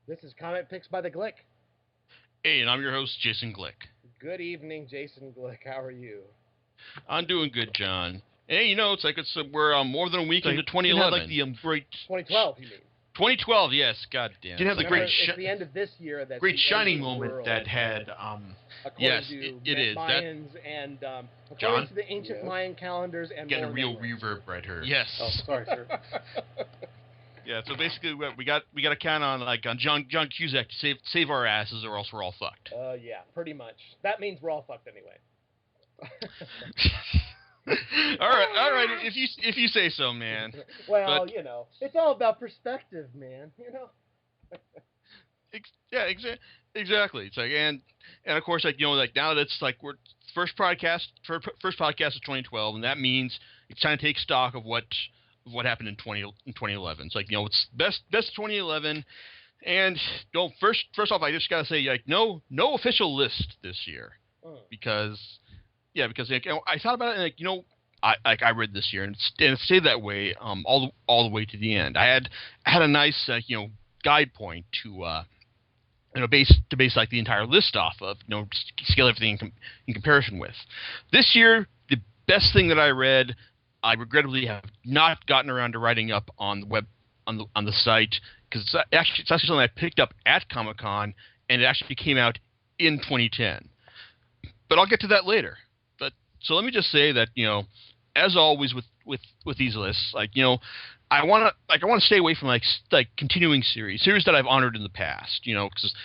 This is Comic Picks by the Glick. Hey, and I'm your host, Jason Glick. Good evening, Jason Glick. How are you? I'm doing good, John. Hey, it's like we're more than a week into You 2011. had like the great 2012, you mean? 2012, yes. God damn. Didn't have the Remember, great it's the end of this year. That's great the end shining of the moment world, that had according yes, to it is. Mayans and according John? to the ancient Mayan calendars and getting a more real than reverb right here. Yes. Oh, sorry, sir. Yeah. So basically, we got to count on on John Cusack to save our asses, or else we're all fucked. Yeah, pretty much. That means we're all fucked anyway. all right. If you say so, man. Well, But- it's all about perspective, man. Exactly. It's like and of course now that's like we're first podcast of 2012, and that means it's time to take stock of what happened in 2011. It's like it's best 2011, and first off I just gotta say no official list this year because I thought about it and I read this year and it stayed that way all the way to the end. I had a nice guide point to base like the entire list off of, scale everything in comparison with. This year, the best thing that I read, I regrettably have not gotten around to writing up on the web on the site because it's actually something I picked up at Comic-Con and it actually came out in 2010. But I'll get to that later. So let me just say that as always with these lists, I want to stay away from like continuing series that I've honored in the past, because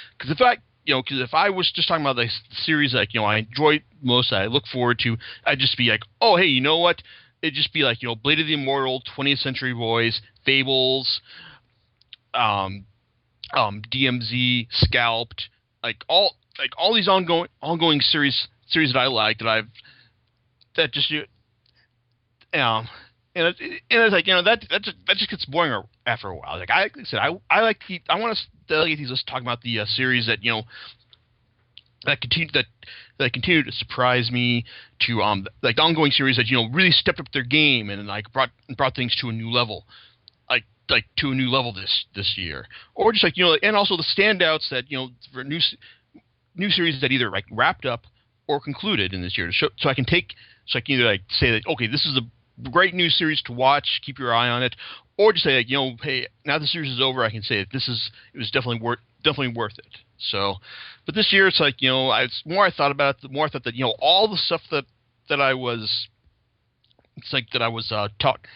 if I was just talking about the series I enjoy most, that I look forward to, I'd just be like, oh hey, you know what? It'd just be like Blade of the Immortal, 20th Century Boys, Fables, DMZ, Scalped, all these ongoing series that I like and it's like that just gets boring after a while. Like I said, I want to delegate these lists talking about the series that that continue to surprise me, to like the ongoing series that really stepped up their game and brought things to a new level, like to a new level this year, or just and also the standouts that for new series that either wrapped up or concluded in this year, so I can either say that okay, this is a great new series to watch, keep your eye on it, or just say hey, now the series is over, I can say that it was definitely worth it. So, but this year it's like the more I thought about it, the more I thought that all the stuff that I was taught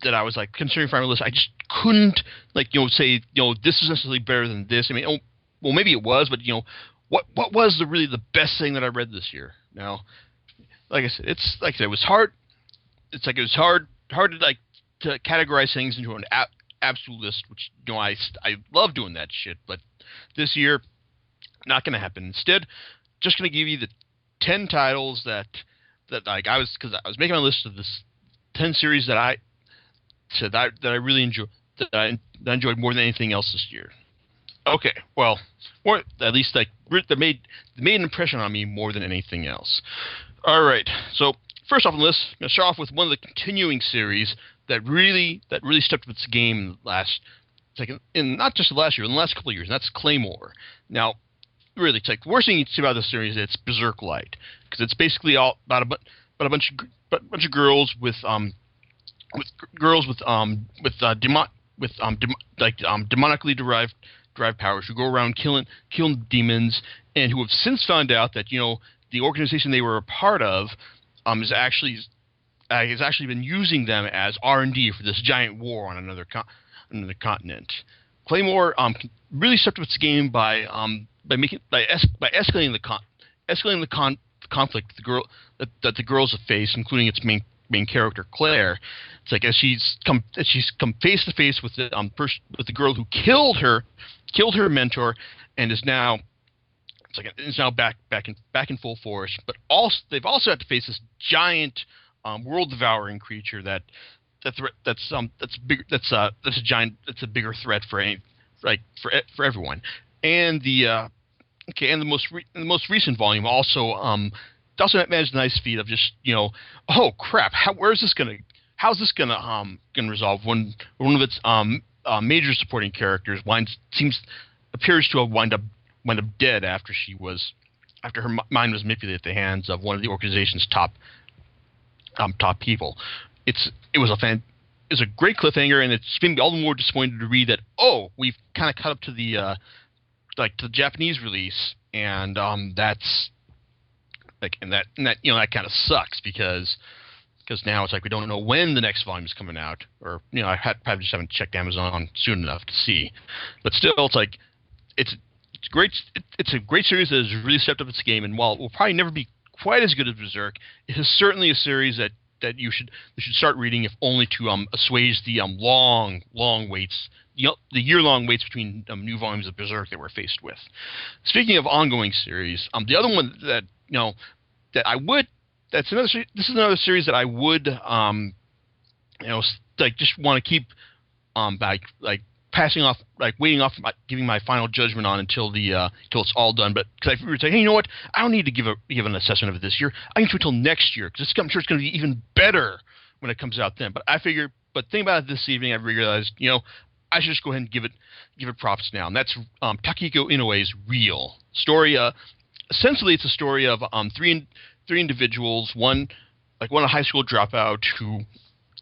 that I was considering for my list, I just couldn't say this is necessarily better than this. I mean, well maybe it was, but what was really the best thing that I read this year? Now, like I said, it was hard. It was hard to categorize things into an absolute list, which I love doing that shit. But this year, not going to happen. Instead, just going to give you the 10 titles that I was making my list of this 10 series that I really enjoyed, that I enjoyed more than anything else this year. Okay, well, or at least that made an impression on me more than anything else. All right, so first off on the list, I'm going to start off with one of the continuing series that really stepped up its game in not just the last year, in the last couple of years, and that's Claymore. Now, really, it's the worst thing you can say about this series is it's Berserk Light, because it's basically all about a bunch of girls with demonically derived powers who go around killing demons, and who have since found out that the organization they were a part of has actually been using them as R&D for this giant war on another continent. Claymore really stepped up its game by escalating the conflict that the girls have faced, including its main character Claire. It's as she's come face to face with the girl who killed her mentor, and is now back in full force. But they've also had to face this giant world devouring creature that's a bigger threat for everyone. And the most recent volume also managed a nice feat of just oh crap, how's this gonna resolve when one of its major supporting characters seems appears to have wound up dead after her mind was manipulated at the hands of one of the organization's top people. It was a great cliffhanger, and it's been all the more disappointing to read that we've kind of cut up to the to the Japanese release, and that's that kind of sucks because now it's like we don't know when the next volume is coming out, or I probably just haven't checked Amazon soon enough to see. But still, it's like it's great. It's a great series that has really stepped up its game, and while it will probably never be quite as good as Berserk, it is certainly a series that you should start reading, if only to assuage the long waits, the year-long waits between new volumes of Berserk that we're faced with. Speaking of ongoing series, the other one that this is another series that I would just want to keep passing off, waiting off, giving my final judgment on until it's all done. But because I figured, hey, you know what? I don't need to give an assessment of it this year. I can wait until next year, because I'm sure it's going to be even better when it comes out then. But thinking about it this evening, I realized, I should just go ahead and give it props now. And that's Takehiko Inoue's Real story. Essentially, it's a story of three individuals. One a high school dropout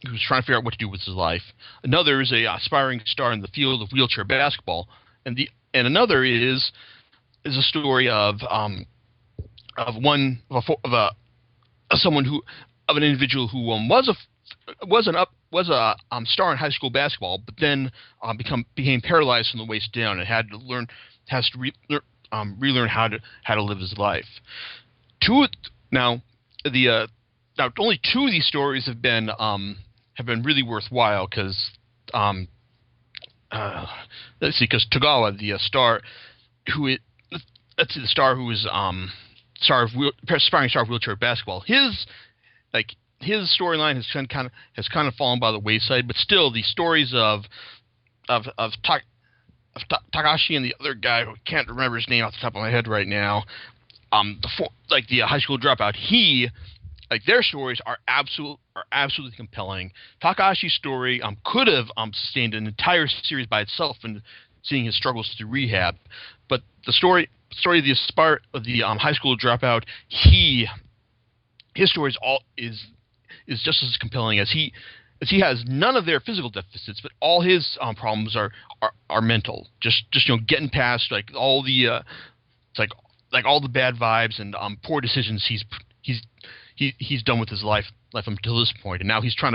who's trying to figure out what to do with his life. Another is a aspiring star in the field of wheelchair basketball, and another is a story of an individual who was a star in high school basketball, but then became paralyzed from the waist down and has to relearn how to live his life. Only two of these stories have been really worthwhile because because Togawa, the star who is the star who is aspiring star of wheelchair basketball, his storyline has kind of fallen by the wayside, but still the stories of Takashi and the other guy who can't remember his name off the top of my head right now, the high school dropout, their stories are absolutely compelling. Takashi's story could have sustained an entire series by itself, and seeing his struggles through rehab, but the story of the high school dropout, his story is just as compelling as he has none of their physical deficits, but all his problems are mental. Just getting past all the all the bad vibes and poor decisions he's done with his life until this point, and now he's trying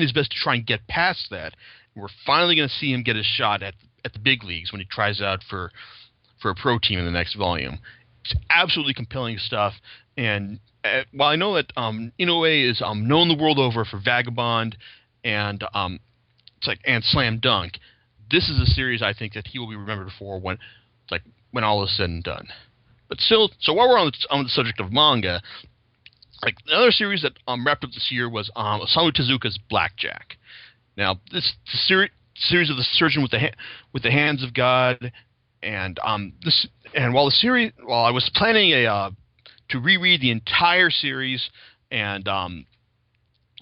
his best to try and get past that. And we're finally going to see him get his shot at the big leagues when he tries out for a pro team in the next volume. It's absolutely compelling stuff, and while I know that Inoue is known the world over for Vagabond and Slam Dunk, this is a series I think that he will be remembered for when all is said and done. But still, so while we're on the subject of manga, another series that wrapped up this year was Osamu Tezuka's Blackjack. Now, this series of the surgeon with the hands of God, and while I was planning to reread the entire series, and I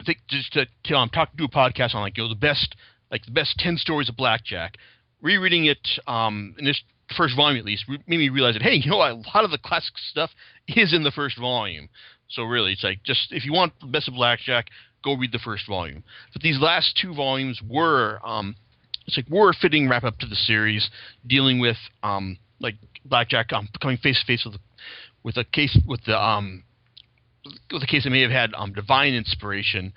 think just to do a podcast on the best 10 stories of Blackjack, rereading it in this first volume at least made me realize that, hey, a lot of the classic stuff is in the first volume. So really, it's just if you want the best of Blackjack, go read the first volume. But these last two volumes were a fitting wrap up to the series, dealing with Blackjack coming face to face with a case that may have had divine inspiration,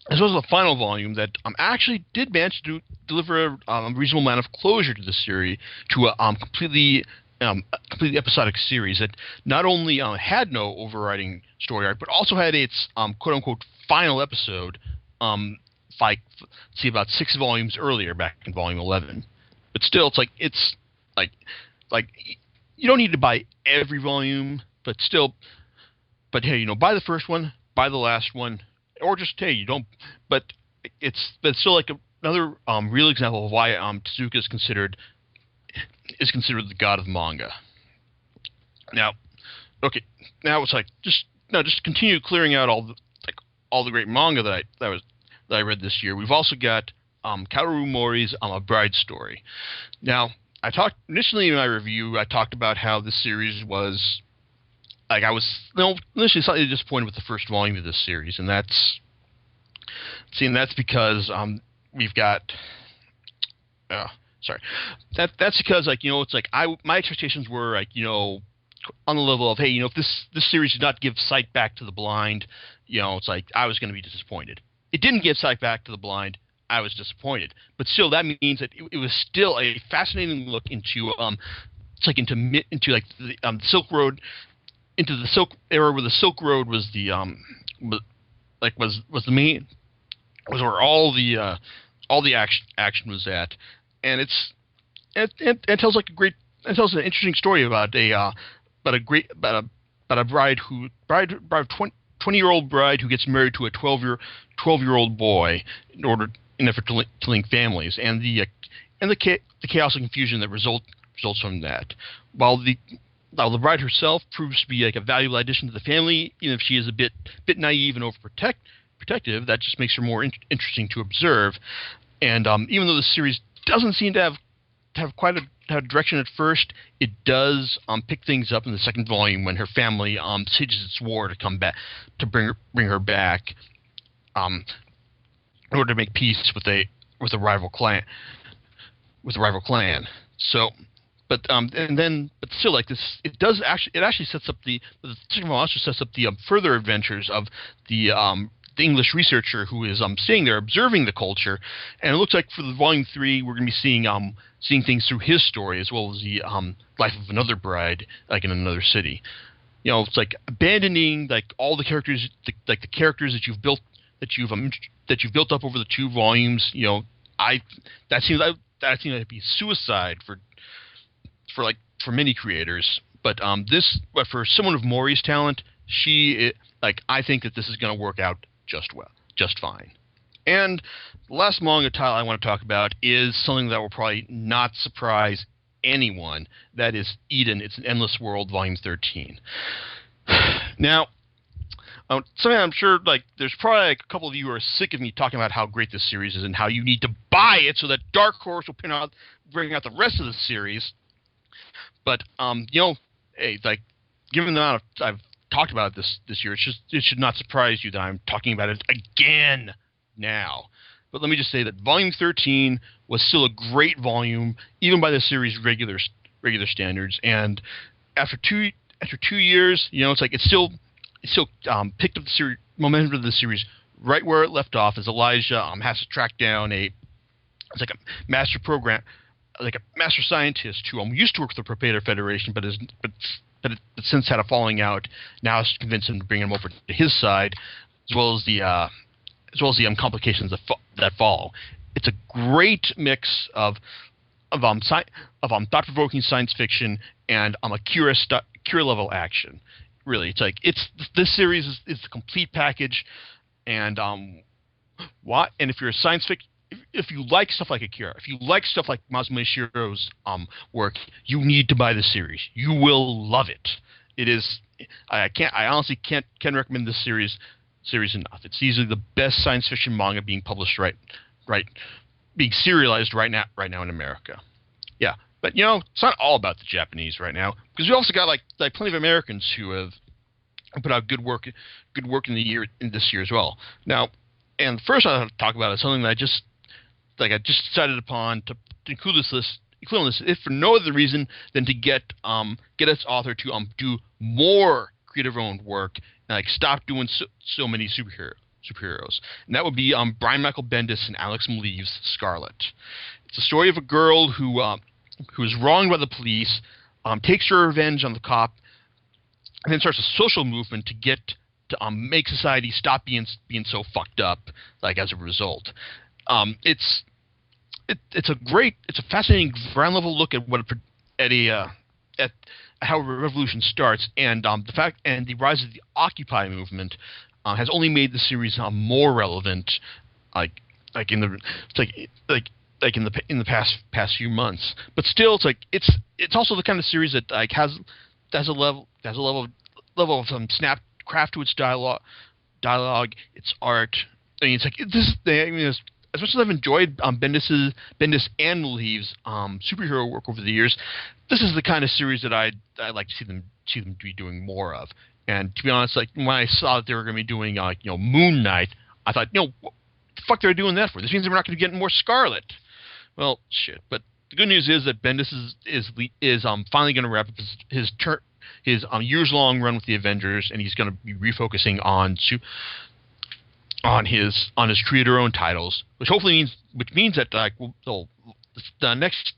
as well as a final volume that actually did manage to deliver a reasonable amount of closure to the series, to a completely episodic series that not only had no overriding story arc, but also had its quote unquote final episode about 6 volumes earlier, back in volume 11. But still, it's you don't need to buy every volume, but hey, buy the first one, buy the last one, or just hey, you don't. But it's still another real example of why Tezuka is considered the god of manga. Now, okay, now it's just continue clearing out all the great manga that I read this year. We've also got Kaoru Mori's A Bride Story. Now, I talked initially in my review. I talked about how this series was like I was initially slightly disappointed with the first volume of this series, and that's because we've got sorry that's because it's like my expectations were like on the level of, hey, if this series did not give sight back to the blind, it's like I was going to be disappointed. It didn't give sight back to the blind. I was disappointed, but still that means that it was still a fascinating look into into like the Silk Road, into the Silk era where the Silk Road was the was the main, was where all the action was at, and it tells like it tells an interesting story about a bride 20-year-old bride who gets married to a 12-year-old boy in an effort to link families, and the chaos and confusion that results from that. While the bride herself proves to be like a valuable addition to the family, even if she is a bit naive and overprotective, that just makes her more interesting to observe. And even though the series doesn't seem to have quite a direction at first, it does pick things up in the second volume when her family stages its war to come back to bring her back, in order to make peace with a rival clan. So, but still, like this, it actually sets up the second volume also sets up the further adventures of the English researcher who is staying there observing the culture, and it looks like for the volume 3 we're going to be seeing things through his story as well as the life of another bride like in another city. It's like abandoning like all the characters, the characters that you've built up over the 2 volumes. That seems like it'd be suicide for many creators. But for someone of Mori's talent, I think that this is going to work out just fine. And the last manga title I want to talk about is something that will probably not surprise anyone. That is Eden. It's an Endless World, Volume 13. Now, something I'm sure there's probably a couple of you who are sick of me talking about how great this series is and how you need to buy it so that Dark Horse will bring out the rest of the series. But hey, given the amount I've talked about it this year, it should not surprise you that I'm talking about it again now. But let me just say that Volume 13 was still a great volume, even by the series' regular standards. And after two years, it's still picked up the series momentum of the series right where it left off, as Elijah has to track down a master scientist who used to work with the Propator Federation, but since had a falling out. Now has to convince him to bring him over to his side, as well as the complications that follow. It's a great mix of thought-provoking science fiction and Akira level action. Really, this series is the complete package, and if you're a science fiction, if you like stuff like Akira, if you like stuff like Masamune Shirow's work, you need to buy this series. You will love it. It is. I honestly can't recommend this series enough. It's easily the best science fiction manga being published being serialized right now in America. Yeah, but it's not all about the Japanese right now, because we also got like plenty of Americans who have put out good work in this year as well. Now, and the first I want to talk about is something that I just decided upon to include this list, if for no other reason than to get its author to do more creative owned work and stop doing so many superheroes. And that would be Brian Michael Bendis and Alex Maleev's Scarlet. It's a story of a girl who is wronged by the police, takes her revenge on the cop, and then starts a social movement to make society stop being so fucked up as a result. It's a fascinating ground level look at at how a revolution starts, and the rise of the Occupy movement has only made the series more relevant, in the past few months. But still, it's also the kind of series that has a level of some snap craft to its dialogue, its art. I mean, as much as I've enjoyed Bendis and Leaves superhero work over the years, this is the kind of series that I'd like to see them be doing more of. And to be honest, like when I saw that they were going to be doing Moon Knight, I thought, what the fuck they're doing that for? This means we're not going to get more Scarlet. Well, shit. But the good news is that Bendis is finally going to wrap up his years-long run with the Avengers, and he's going to be refocusing on his creator-owned titles, which means that the next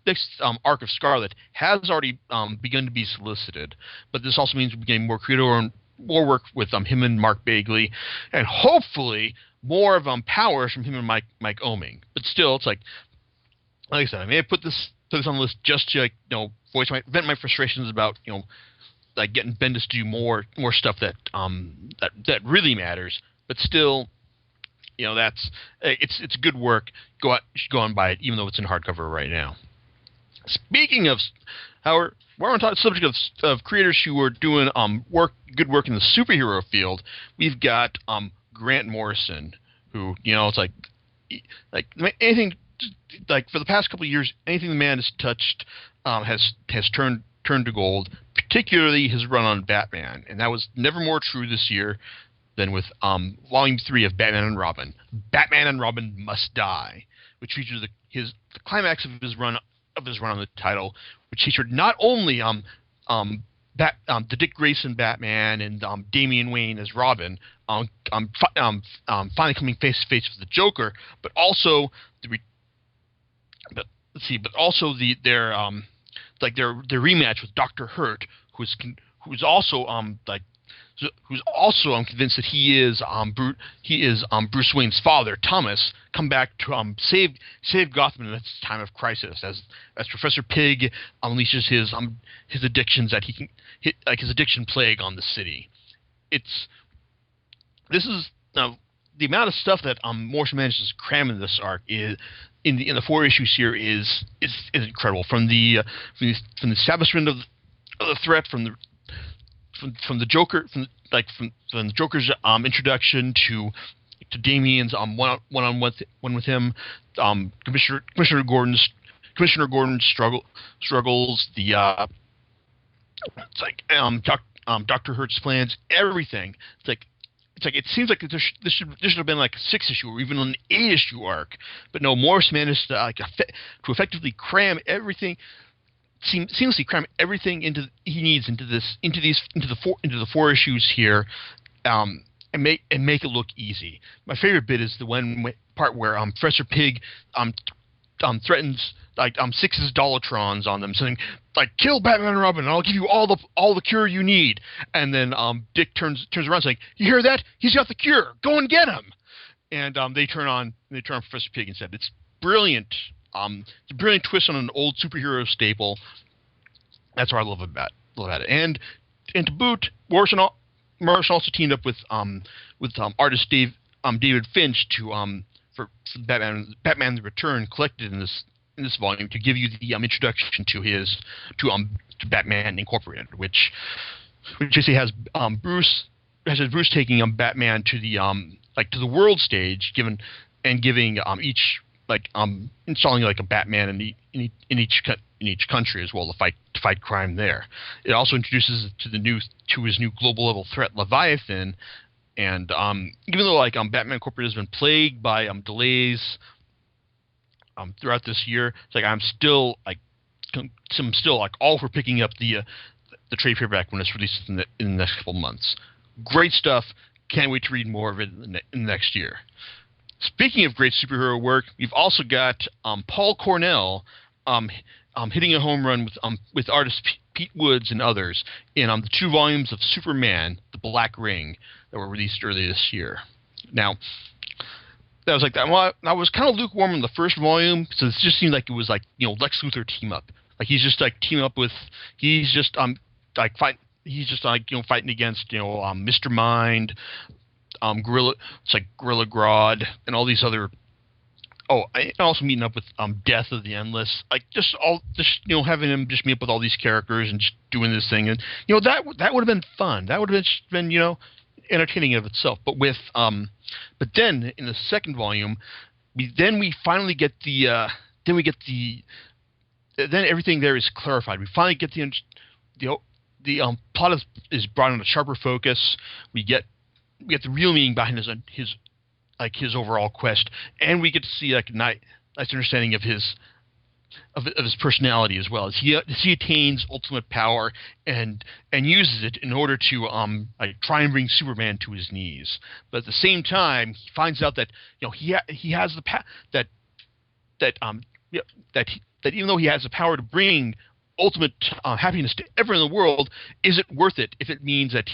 arc of Scarlet has already begun to be solicited, but this also means we're getting more creator-owned, more work with him and Mark Bagley, and hopefully more of Powers from him and Mike Oeming. But still, it's like I said, I may have put this on the list just to vent my frustrations about like getting Bendis to do more stuff that really matters. But still, it's good work. You should go out and buy it, even though it's in hardcover right now. Speaking of, Howard, we're on the subject of creators who are doing good work in the superhero field. We've got Grant Morrison, who it's like anything. Like for the past couple of years, anything the man has touched has turned to gold. Particularly his run on Batman, and that was never more true this year than with Volume 3 of Batman and Robin. Batman and Robin Must Die, which features the climax of his run on the title, which featured not only the Dick Grayson Batman and Damian Wayne as Robin, finally coming face to face with the Joker, but also their rematch with Dr. Hurt, who's also convinced that he is Bruce Wayne's father, Thomas, come back to save Gotham in its time of crisis as Professor Pig unleashes his addictions that he can his addiction plague on the city. The amount of stuff that Morrison manages to cram in this arc is in the 4 issues here is incredible. From the establishment of the threat, from the Joker, from the Joker's introduction to Damian's one-on-one with him, Commissioner Gordon's struggles, Dr. Hurt's plans, everything. It seems like this should have been like a 6-issue or even an 8-issue arc, but no, Morris managed to effectively cram everything, seamlessly cram everything he needs into the 4 issues here, and make it look easy. My favorite bit is the part where Professor Pig threatens Six's Dollatrons on them, saying kill Batman and Robin, and I'll give you all the cure you need. And then Dick turns around saying, "You hear that? He's got the cure. Go and get him." And they turn on Professor Pig instead. It's brilliant. It's a brilliant twist on an old superhero staple. That's what I love about it. And to boot, Morrison also teamed up with artist David Finch for Batman the Return, collected in this volume, to give you the introduction to Batman Incorporated, which basically has Bruce taking Batman to the world stage, giving each installing a Batman in each country as well to fight crime there. It also introduces to his new global level threat, Leviathan. And even though Batman Incorporated has been plagued by delays throughout this year, it's I'm still all for picking up the trade paperback when it's released in the next couple months. Great stuff. Can't wait to read more of it in the next year. Speaking of great superhero work, we've also got Paul Cornell hitting a home run with artists Pete Woods and others in the 2 volumes of Superman: The Black Ring that were released earlier this year. Now, that was like that. Well, I was kind of lukewarm in the first volume, so it just seemed like it was Lex Luthor team up. He's just teaming up with fighting against Mr. Mind, Gorilla Grodd, and all these other. Oh, and also meeting up with Death of the Endless, having him just meet up with all these characters and just doing this thing, and that would have been fun. That would have been entertaining of itself. But then in the second volume, we finally get the then everything there is clarified. We finally get the plot is brought into sharper focus. We get the real meaning behind his overall quest, and we get to see like nice understanding of his personality as well. As he attains ultimate power and uses it in order to try and bring Superman to his knees. But at the same time, he finds out that he has that even though he has the power to bring ultimate happiness to everyone in the world, is it worth it if it means that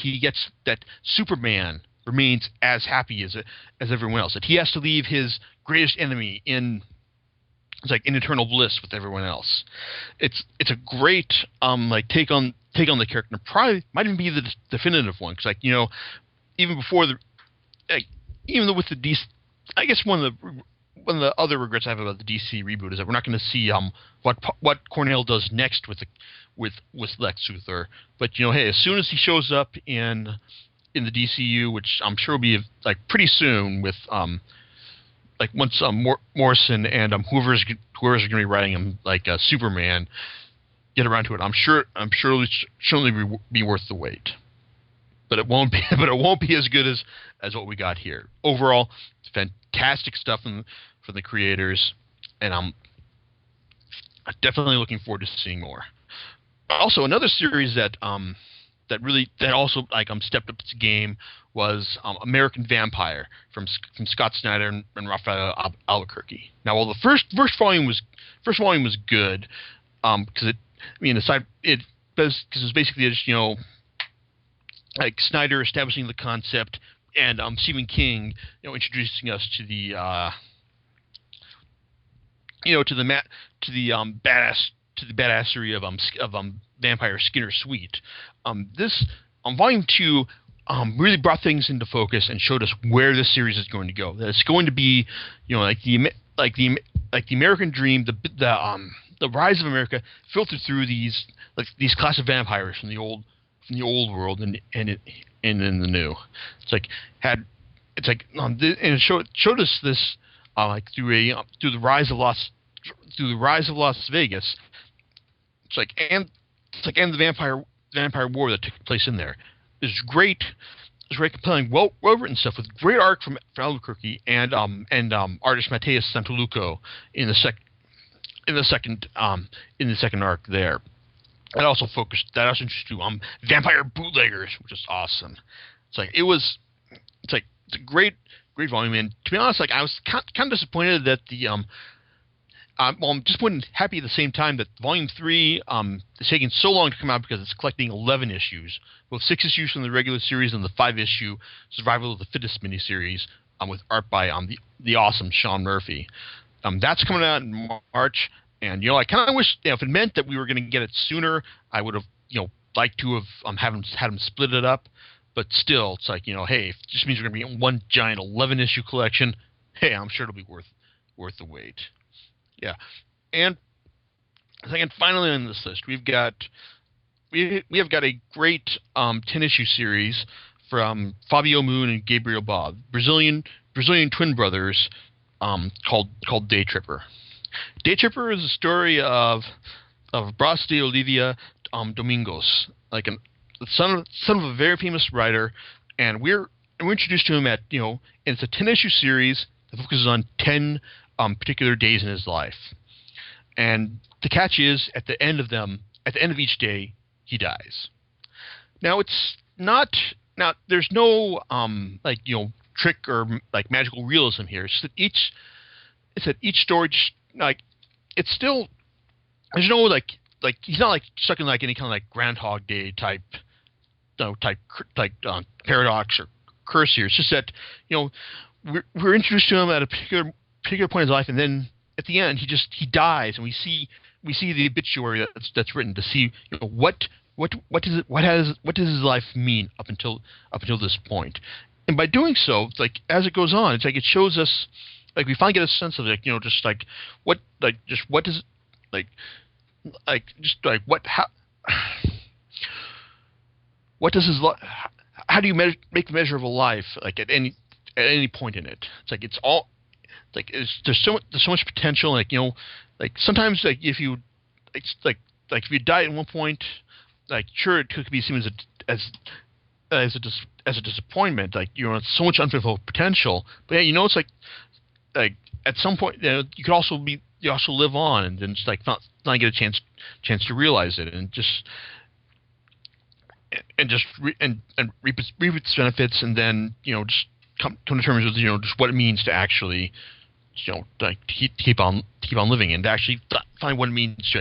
that Superman remains as happy as everyone else? That he has to leave his greatest enemy in eternal bliss with everyone else. It's a great take on the character. Probably might even be the definitive one, because even before even though with the DC, I guess one of the other regrets I have about the DC reboot is that we're not going to see what Cornell does next with Lex Luthor. But hey, as soon as he shows up in the DCU, which I'm sure will be pretty soon, with once Morrison and whoever's going to be writing him Superman get around to it, I'm sure it'll certainly be worth the wait. But it won't be as good as what we got here. Overall, fantastic stuff from the creators, and I'm definitely looking forward to seeing more. Also, another series that also stepped up its game was American Vampire from Scott Snyder and Rafael Albuquerque. Now, while the first volume was good, because it was basically just Snyder establishing the concept and Stephen King introducing us to the badassery of Vampire Skinner Sweet. This volume 2 really brought things into focus and showed us where this series is going to go. That it's going to be the American dream, the rise of America filtered through these class of vampires from the old world and in the new. It showed us this through the rise of Las Vegas. And the vampire war that took place in there. There's great compelling, well written stuff with great art from Albuquerque and artist Mateus Santaluco in the second arc there. That also introduced to vampire bootleggers, which is awesome. It's a great volume, and to be honest, I was kind of disappointed that I'm disappointed and happy at the same time that Volume 3 is taking so long to come out, because it's collecting 11 issues, both 6 issues from the regular series and the 5-issue Survival of the Fittest miniseries with art by the awesome Sean Murphy. That's coming out in March, and I kind of wish if it meant that we were going to get it sooner, I would have liked to have had them split it up. But still, it's hey, if it just means we're going to be in one giant 11-issue collection, hey, I'm sure it'll be worth the wait. Yeah, and finally on this list, we have got a great 10-issue series from Fabio Moon and Gabriel Bob, Brazilian twin brothers, called Day Tripper. Day Tripper is a story of Brás de Oliveira Domingos, the son of a very famous writer, and we're introduced to him and it's a 10-issue series that focuses on 10 particular days in his life. And the catch is, at the end of each day, he dies. Now, there's no trick or magical realism here. It's that each story it's still, there's no he's not stuck in any kind of Groundhog Day type paradox or curse here. It's just that we're introduced to him at a particular point in his life, and then at the end he dies, and we see the obituary that's written to see what does his life mean up until this point. And by doing so, as it goes on, it shows us we finally get a sense of how do you make the measure of a life at any point in it? It's all like there's so much potential. Like like sometimes like if you if you die at one point, like sure it could be seen as a disappointment. Like it's so much unfulfilled potential. But yeah, it's like at some point you could also live on and then just like not get a chance to realize it and just reap its benefits, and then just come to terms with just what it means to actually like keep on living and to actually find what it means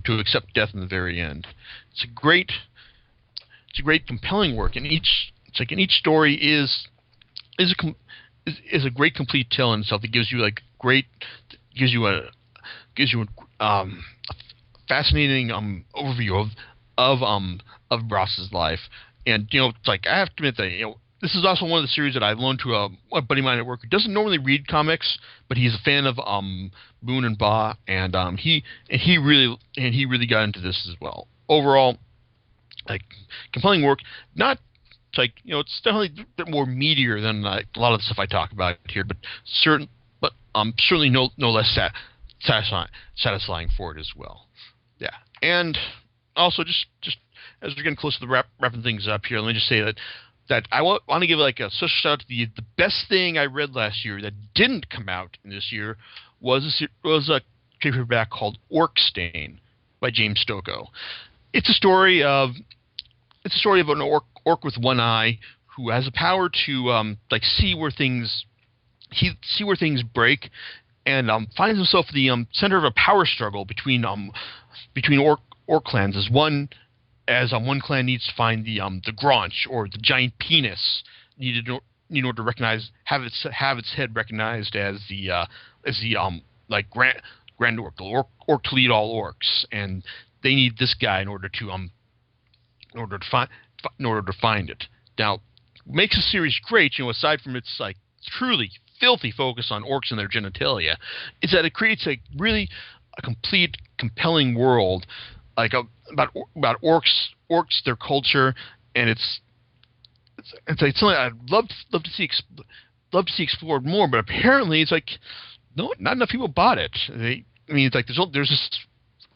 to accept death in the very end. It's a great compelling work, and each story is a great complete tale in itself. It gives you a fascinating overview of Ross's life. And it's like I have to admit that this is also one of the series that I loaned to a buddy of mine at work who doesn't normally read comics, but he's a fan of Boone and Baugh, and he really got into this as well. Overall, like compelling work. Not like it's definitely a bit more meatier than a lot of the stuff I talk about here, but certainly no less satisfying for it as well. Yeah, and also just as we're getting close to wrapping things up here, let me just say that I want to give like a special shout out to the best thing I read last year that didn't come out in this year was a trade paperback called Orc Stain by James Stokoe. It's a story of an orc with one eye who has the power to see where things break, and finds himself at the center of a power struggle between orc clans as one clan needs to find the Gronch, or the giant penis needed in order to have its head recognized as the grand orc, the orc to lead all orcs, and they need this guy in order to find it. Now, what makes the series great, aside from its like truly filthy focus on orcs and their genitalia, is that it creates a complete, compelling world, like about orcs, their culture, and it's something I'd love to see explored more. But apparently, it's like not enough people bought it. It's like there's this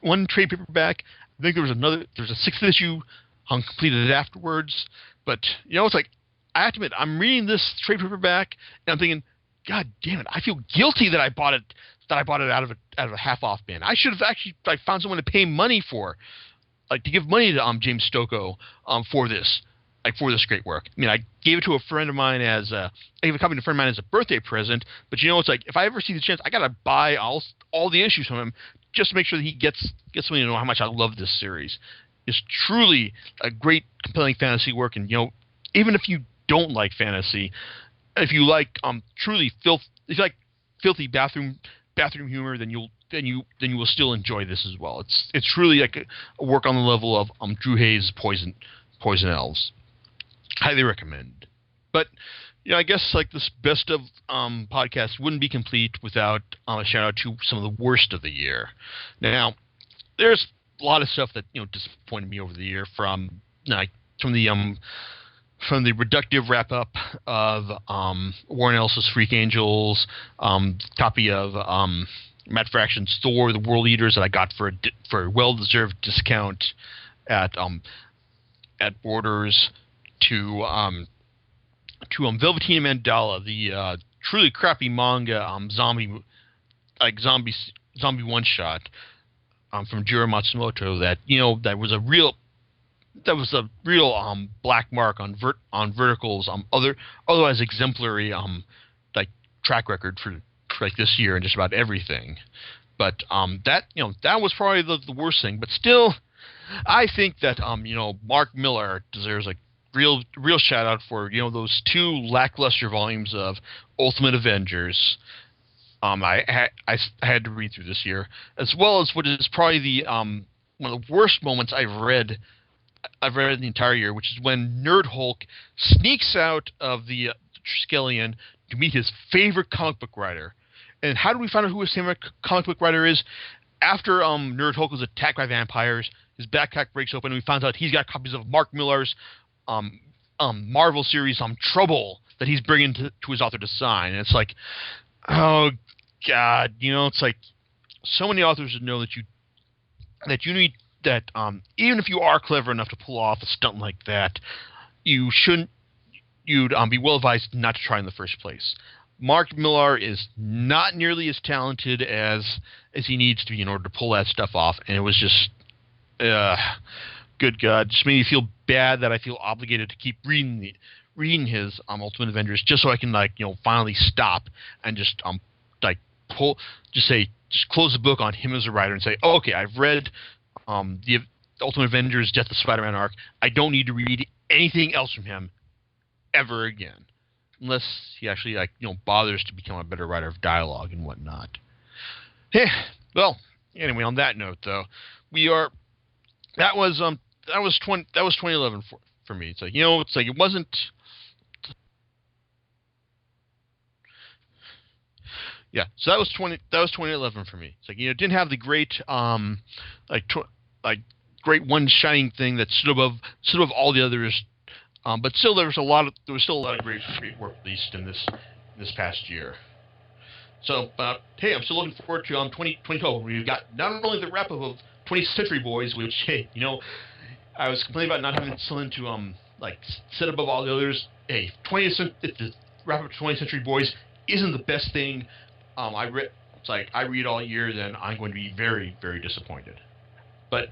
one trade paperback. I think there's a 6th issue completed afterwards. But it's like I have to admit, I'm reading this trade paperback and I'm thinking, God damn it, I feel guilty that I bought it out of a half off bin. I should have actually found someone to pay money for, to give money to James Stokoe for this great work. I gave it to a friend of mine I gave a copy to a friend of mine as a birthday present. But it's like if I ever see the chance, I gotta buy all the issues from him just to make sure that he gets me to know how much I love this series. It's truly a great, compelling fantasy work, and even if you don't like fantasy, if you like filthy bathroom humor, then you will still enjoy this as well. It's truly like a work on the level of Drew Hayes' Poison Elves. Highly recommend. But I guess like this best of podcast wouldn't be complete without a shout out to some of the worst of the year. Now, there's a lot of stuff that disappointed me over the year, from the reductive wrap up of Warren Ellis's Freak Angels, copy of Matt Fraction's Thor: The World Eaters that I got for a well deserved discount at Borders, to Velveteen Mandala, the truly crappy manga zombie one shot from Jiro Matsumoto that was a real black mark on Vertical's otherwise exemplary track record for this year and just about everything. But that was probably the worst thing. But still, I think that Mark Millar deserves a real shout out for those 2 lackluster volumes of Ultimate Avengers. I had to read through this year, as well as what is probably the one of the worst moments I've read in the entire year, which is when Nerd Hulk sneaks out of the Triskelion to meet his favorite comic book writer. And how do we find out who his favorite comic book writer is? After Nerd Hulk was attacked by vampires, his backpack breaks open, and we find out he's got copies of Mark Millar's Marvel series Trouble that he's bringing to his author to sign. And it's like, Oh God, it's like so many authors would know that you need that. Even if you are clever enough to pull off a stunt like that, you shouldn't. You'd be well advised not to try in the first place. Mark Millar is not nearly as talented as he needs to be in order to pull that stuff off, and it was just, good God, just made me feel bad that I feel obligated to keep reading his Ultimate Avengers just so I can finally stop and just just close the book on him as a writer and say, oh, okay, I've read the Ultimate Avengers Death of Spider-Man arc. I don't need to read anything else from him ever again, unless he actually bothers to become a better writer of dialogue and whatnot. Yeah. Well, anyway, on that note though, that was 2011 for me. It's like it wasn't. Yeah, so that was 2011 for me. It's like it didn't have the great great one shining thing that stood above all the others. But still, there was still a lot of great work released in this past year. So, hey, I'm still looking forward to 2012. We've got not only the wrap up of 20th Century Boys, which hey, I was complaining about not having something to set above all the others. Hey, if the wrap up of 20th Century Boys isn't the best thing I read all year, then I'm going to be very, very disappointed. But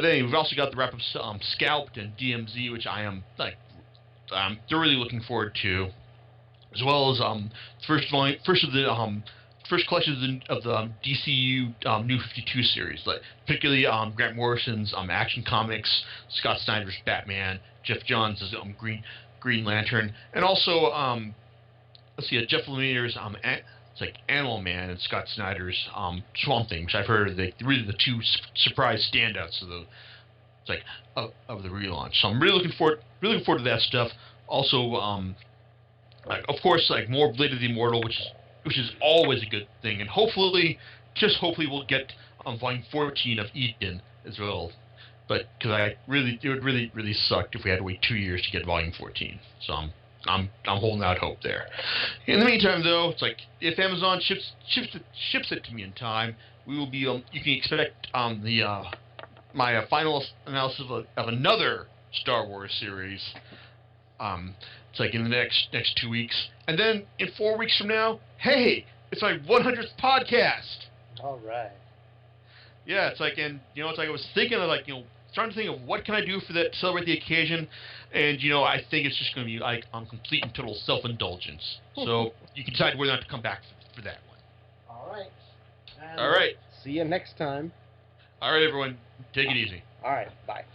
then we've also got the wrap up Scalped and DMZ, which I'm thoroughly looking forward to, as well as first collection of the DCU New 52 series, particularly Grant Morrison's Action Comics, Scott Snyder's Batman, Jeff Johns' Green Lantern, and also Jeff Lemire's Animal Man and Scott Snyder's Swamp Thing, which I've heard are really the two surprise standouts of the relaunch. So I'm really looking forward to that stuff. Also, of course, more Blade of the Immortal, which is always a good thing, and hopefully we'll get volume 14 of Eden as well. But because it would really suck if we had to wait 2 years to get volume 14. So I'm holding out hope there. In the meantime, though, it's if Amazon ships it to me in time, we will be. You can expect my final analysis of another Star Wars series. It's in the next 2 weeks, and then in 4 weeks from now, hey, it's my 100th podcast. All right. Yeah, it's I was thinking of trying to think of what can I do for that to celebrate the occasion, and I think it's just going to be complete and total self-indulgence. So you can decide whether or not to come back for that one. All right. And all right. See you next time. All right, everyone. Take it easy. All right. Bye.